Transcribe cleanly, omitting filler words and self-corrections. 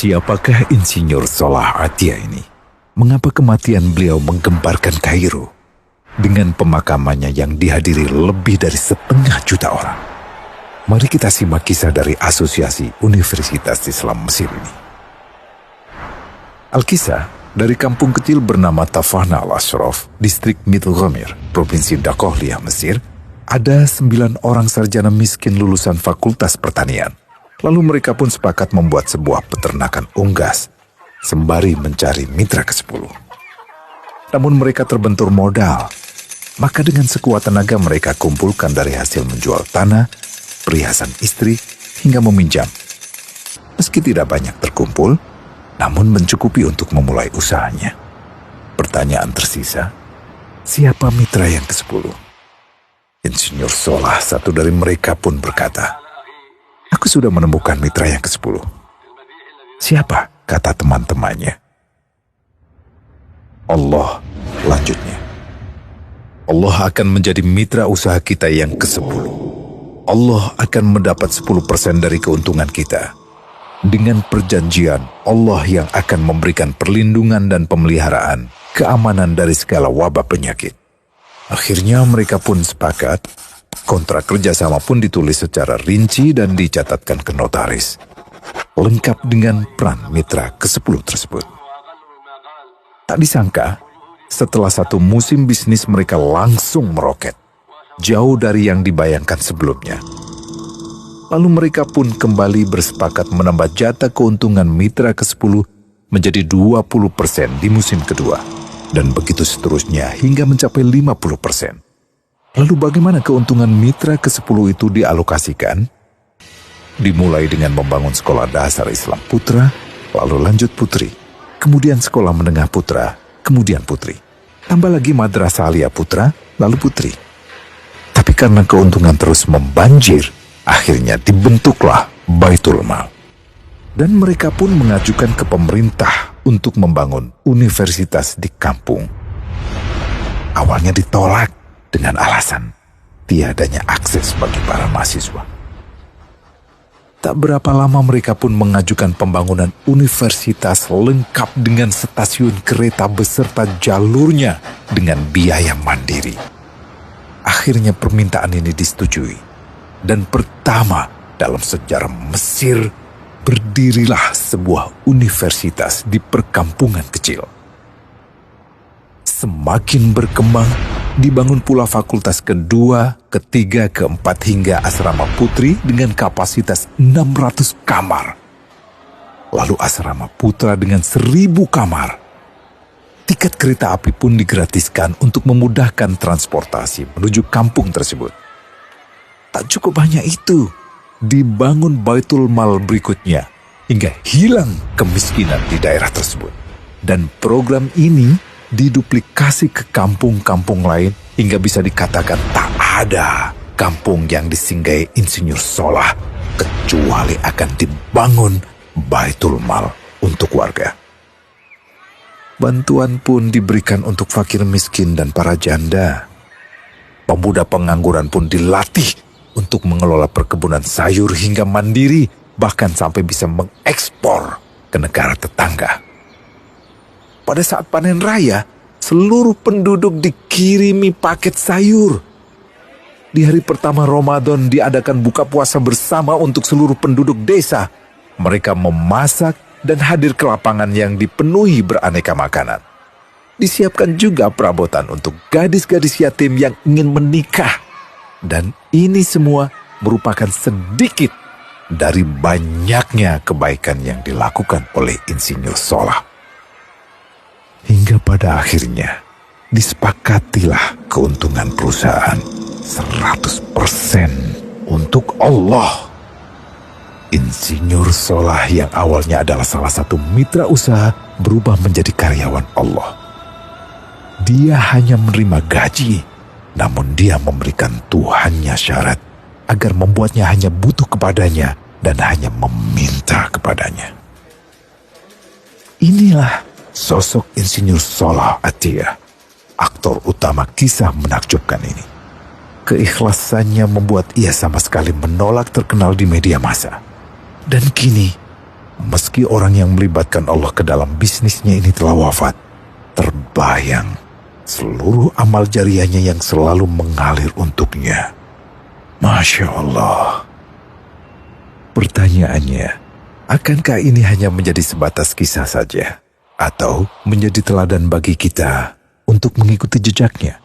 Siapakah Insinyur Salah Atia ini? Mengapa kematian beliau menggemparkan Kairo dengan pemakamannya yang dihadiri lebih dari 1,5 juta orang? Mari kita simak kisah dari Asosiasi Universitas Islam Mesir ini. Al-Kisah dari kampung kecil bernama Tafana al-Ashraf, distrik Midghamir, Provinsi Dakohlia, Mesir, ada 9 orang sarjana miskin lulusan Fakultas Pertanian. Lalu mereka pun sepakat membuat sebuah peternakan unggas, sembari mencari mitra ke-10. Namun mereka terbentur modal, maka dengan sekuat tenaga mereka kumpulkan dari hasil menjual tanah, perhiasan istri, hingga meminjam. Meski tidak banyak terkumpul, namun mencukupi untuk memulai usahanya. Pertanyaan tersisa, siapa mitra yang ke-10? Insinyur Salah, satu dari mereka pun berkata, "Aku sudah menemukan mitra yang ke-10. Siapa?" kata teman-temannya. "Allah," lanjutnya. "Allah akan menjadi mitra usaha kita yang ke-10. Allah akan mendapat 10% dari keuntungan kita. Dengan perjanjian, Allah yang akan memberikan perlindungan dan pemeliharaan, keamanan dari segala wabah penyakit." Akhirnya mereka pun sepakat. Kontrak kerjasama pun ditulis secara rinci dan dicatatkan ke notaris, lengkap dengan peran mitra ke-10 tersebut. Tak disangka, setelah 1 musim bisnis mereka langsung meroket, jauh dari yang dibayangkan sebelumnya. Lalu mereka pun kembali bersepakat menambah jatah keuntungan mitra ke-10 menjadi 20% di musim kedua, dan begitu seterusnya hingga mencapai 50%. Lalu bagaimana keuntungan mitra ke-10 itu dialokasikan? Dimulai dengan membangun sekolah dasar Islam putra, lalu lanjut putri, kemudian sekolah menengah putra, kemudian putri. Tambah lagi madrasah alia putra, lalu putri. Tapi karena keuntungan terus membanjir, akhirnya dibentuklah Baitul Mal. Dan mereka pun mengajukan ke pemerintah untuk membangun universitas di kampung. Awalnya ditolak dengan alasan tiadanya akses bagi para mahasiswa. Tak berapa lama mereka pun mengajukan pembangunan universitas lengkap dengan stasiun kereta beserta jalurnya dengan biaya mandiri. Akhirnya permintaan ini disetujui, dan pertama dalam sejarah Mesir berdirilah sebuah universitas di perkampungan kecil. Semakin berkembang, dibangun pula fakultas kedua, ketiga, keempat hingga asrama putri dengan kapasitas 600 kamar. Lalu asrama putra dengan 1.000 kamar. Tiket kereta api pun digratiskan untuk memudahkan transportasi menuju kampung tersebut. Tak cukup hanya itu, dibangun Baitul Mal berikutnya hingga hilang kemiskinan di daerah tersebut. Dan program ini diduplikasi ke kampung-kampung lain hingga bisa dikatakan tak ada kampung yang disinggahi Insinyur Salah kecuali akan dibangun Baitul Mal untuk warga. Bantuan pun diberikan untuk fakir miskin dan para janda. Pemuda pengangguran pun dilatih untuk mengelola perkebunan sayur hingga mandiri, bahkan sampai bisa mengekspor ke negara tetangga. Pada saat panen raya, seluruh penduduk dikirimi paket sayur. Di hari pertama Ramadan diadakan buka puasa bersama untuk seluruh penduduk desa. Mereka memasak dan hadir ke lapangan yang dipenuhi beraneka makanan. Disiapkan juga perabotan untuk gadis-gadis yatim yang ingin menikah. Dan ini semua merupakan sedikit dari banyaknya kebaikan yang dilakukan oleh Insinyur Salah. Hingga pada akhirnya disepakatilah keuntungan perusahaan 100% untuk Allah. Insinyur Salah yang awalnya adalah salah satu mitra usaha berubah menjadi karyawan Allah. Dia hanya menerima gaji, namun dia memberikan Tuhannya syarat agar membuatnya hanya butuh kepadanya dan hanya meminta kepadanya. Inilah sosok Insinyur Salah Atia, aktor utama kisah menakjubkan ini. Keikhlasannya membuat ia sama sekali menolak terkenal di media massa. Dan kini, meski orang yang melibatkan Allah ke dalam bisnisnya ini telah wafat, terbayang seluruh amal jariahnya yang selalu mengalir untuknya. Masya Allah. Pertanyaannya, akankah ini hanya menjadi sebatas kisah saja? Atau menjadi teladan bagi kita untuk mengikuti jejaknya?